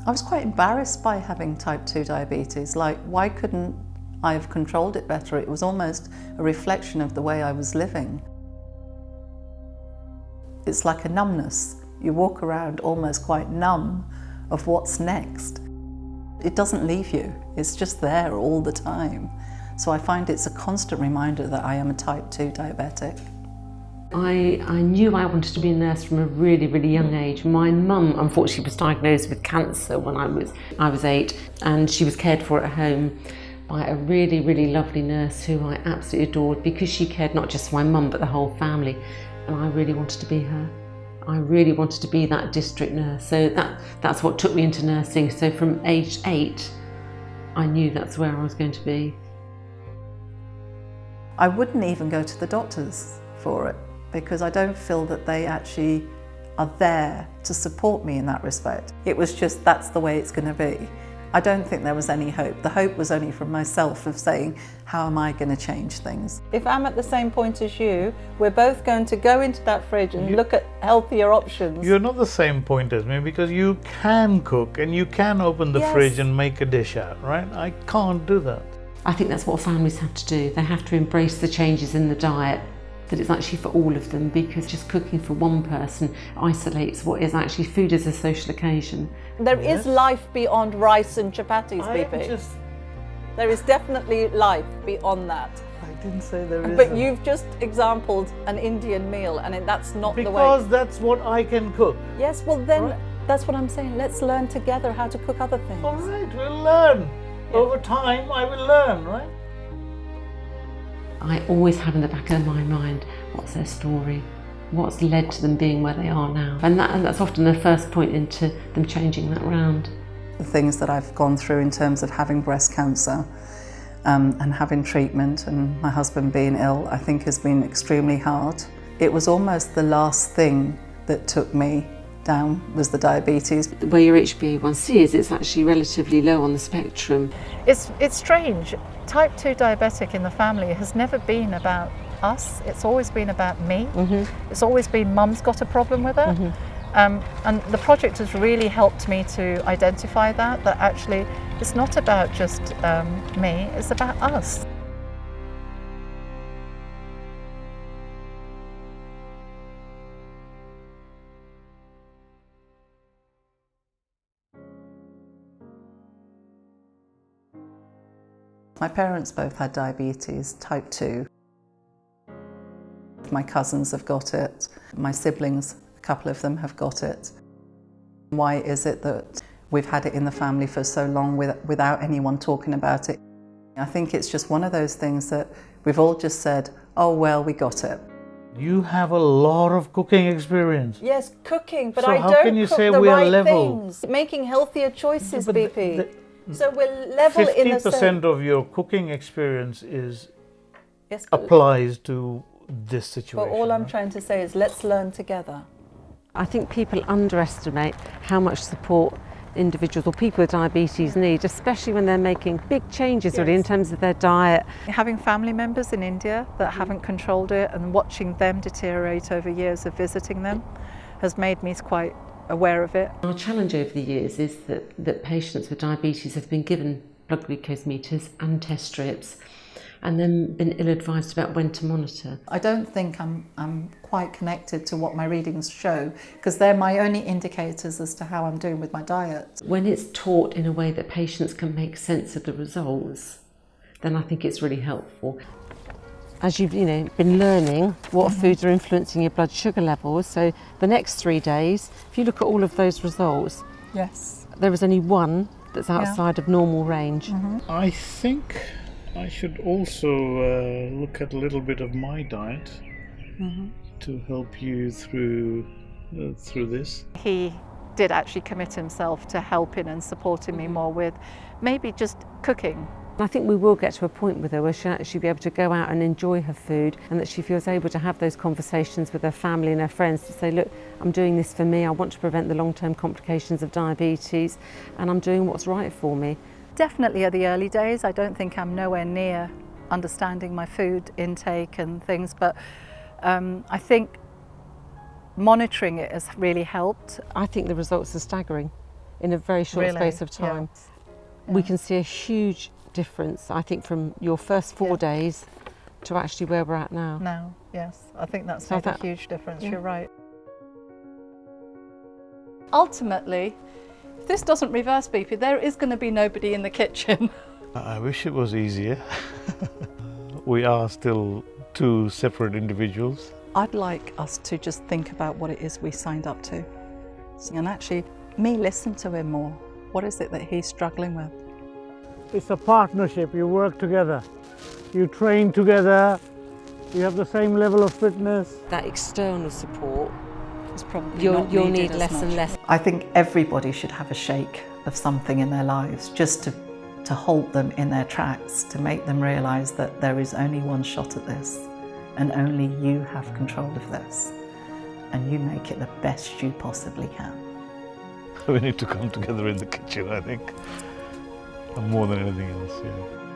I was quite embarrassed by having type 2 diabetes. Like, why couldn't I have controlled it better? It was almost a reflection of the way I was living. It's like a numbness. You walk around almost quite numb of what's next. It doesn't leave you. It's just there all the time. So I find it's a constant reminder that I am a type 2 diabetic. I knew I wanted to be a nurse from a really, really young age. My mum, unfortunately, was diagnosed with cancer when I was 8, and she was cared for at home by a really, really lovely nurse who I absolutely adored, because she cared not just for my mum but the whole family, and I really wanted to be her. I really wanted to be that district nurse, so that's what took me into nursing. So from age 8, I knew that's where I was going to be. I wouldn't even go to the doctors for it, because I don't feel that they actually are there to support me in that respect. It was just, that's the way it's going to be. I don't think there was any hope. The hope was only from myself of saying, how am I going to change things? If I'm at the same point as you, we're both going to go into that fridge and look at healthier options. You're not the same point as me, because you can cook and you can open the fridge and make a dish out, right? I can't do that. I think that's what families have to do. They have to embrace the changes in the diet, that it's actually for all of them, because just cooking for one person isolates what is actually food as a social occasion. There is life beyond rice and chapatis, BP. There is definitely life beyond that. I didn't say there isn't. But you've just exampled an Indian meal, and that's not the way. Because that's what I can cook. Yes, well then, that's what I'm saying. Let's learn together how to cook other things. All right, we'll learn. Yeah. Over time, I will learn, right? I always have in the back of my mind, what's their story? What's led to them being where they are now? And that's often the first point into them changing that round. The things that I've gone through in terms of having breast cancer and having treatment, and my husband being ill, I think has been extremely hard. It was almost the last thing that took me down was the diabetes. Where your HbA1c is, it's actually relatively low on the spectrum. It's strange. Type 2 diabetic in the family has never been about us. It's always been about me. It's always been mum's got a problem with it. And the project has really helped me to identify that actually it's not about just me, it's about us. My parents both had diabetes, type 2. My cousins have got it. My siblings, a couple of them have got it. Why is it that we've had it in the family for so long without anyone talking about it? I think it's just one of those things that we've all just said, oh well, we got it. You have a lot of cooking experience. Yes, cooking, but so I how don't can you cook say the we are right level? things. Making healthier choices, But BP. So we're level in the same. 50% of your cooking experience is Yes, but applies to this situation. all I'm trying to say is let's learn together. I think people underestimate how much support individuals or people with diabetes need, especially when they're making big changes really in terms of their diet. Having family members in India that haven't controlled it and watching them deteriorate over years of visiting them has made me quite aware of it. Our challenge over the years is that patients with diabetes have been given blood glucose meters and test strips, and then been ill-advised about when to monitor. I don't think I'm quite connected to what my readings show, because they're my only indicators as to how I'm doing with my diet. When it's taught in a way that patients can make sense of the results, then I think it's really helpful. As you've been learning what foods are influencing your blood sugar levels, so the next 3 days, if you look at all of those results, Yes. there is only one that's outside of normal range. I think I should also look at a little bit of my diet to help you through this. He did actually commit himself to helping and supporting me more with maybe just cooking. I think we will get to a point with her where she'll actually be able to go out and enjoy her food, and that she feels able to have those conversations with her family and her friends to say, look, I'm doing this for me, I want to prevent the long-term complications of diabetes, and I'm doing what's right for me. Definitely at the early days, I don't think I'm nowhere near understanding my food intake and things, but I think monitoring it has really helped. I think the results are staggering. in a very short Really? space of time. Yeah. We can see a huge difference, I think, from your first 4 days to actually where we're at now. Now, yes, I think that's So made that- a huge difference. yeah. You're right. Ultimately, if this doesn't reverse BP, there is going to be nobody in the kitchen. I wish it was easier. We are still two separate individuals. I'd like us to just think about what it is we signed up to. And actually, me listen to him more. What is it that he's struggling with? It's a partnership, you work together, you train together, you have the same level of fitness. That external support, It's probably you'll not needed need as less and much. less. I think everybody should have a shake of something in their lives just to halt them in their tracks, to make them realise that there is only one shot at this and only you have control of this and you make it the best you possibly can. We need to come together in the kitchen, I think, more than anything else. Yeah.